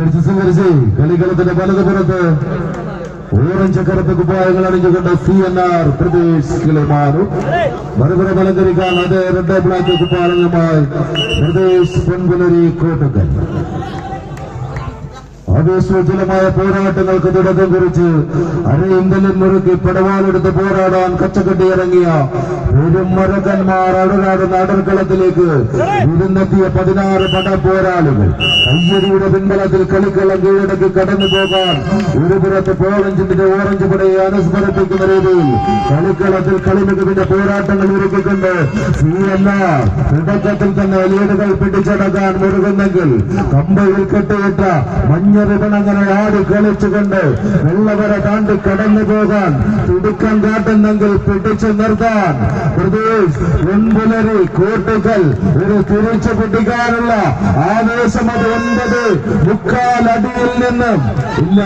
കളിക്കളത്തിന്റെ വലതുപുറത്ത് orange കറുത്ത കുപ്പായങ്ങൾ അണിഞ്ഞുകൊണ്ട് CNR Pradesh കിളിമാനും മറുപുറം അലങ്കരിക്കാൻ അതേ red black കുപ്പായങ്ങളുമായി Pradesh പൊൻപുലരി കോട്ടക്കൽ. ആവേശോജ്വലമായ പോരാട്ടങ്ങൾക്ക് തുടക്കം കുറിച്ച് അരയിന്തലിൽ മുറുക്കി പടവാളെടുത്ത് പോരാടാൻ കച്ചകെട്ടി ഇറങ്ങിയ പെരുമരകന്മാർ അടരാടുന്ന അടർക്കളത്തിലേക്ക് വിരുന്നെത്തിയ 16 പടപോരാളികൾ കയ്യടിയുടെ പിൻബലത്തിൽ കളിക്കളം കീഴടക്കി കടന്നു പോകാൻ ഒരു പുറത്ത് പോളഞ്ചിന്റെ ഓറഞ്ച് പടയെ അനുസ്മരിപ്പിക്കുന്ന രീതിയിൽ കളിക്കളത്തിൽ കളിമികവിന്റെ പോരാട്ടങ്ങൾ ഒരുക്കിക്കൊണ്ട് CNR തുടക്കത്തിൽ തന്നെ ലീഡുകൾ പിടിച്ചടക്കാൻ മുറുകുന്നെങ്കിൽ കമ്പയിൽ കെട്ടിയിട്ട മഞ്ഞ റിബണങ്ങനെ ആടി കളിച്ചുകൊണ്ട് വെള്ളവര താണ്ടി കടന്നു പോകാൻ തുടുക്കം കാട്ടുന്നെങ്കിൽ പിടിച്ചു നിർത്താൻ പ്രദേശ് പൊൻപുലരി കോട്ടക്കൽ ഒരു തിരിച്ചു പിടിക്കാനുള്ള ആവേശം അത് 9 മുക്കാൽ അടിയിൽ നിന്നും ഇല്ല.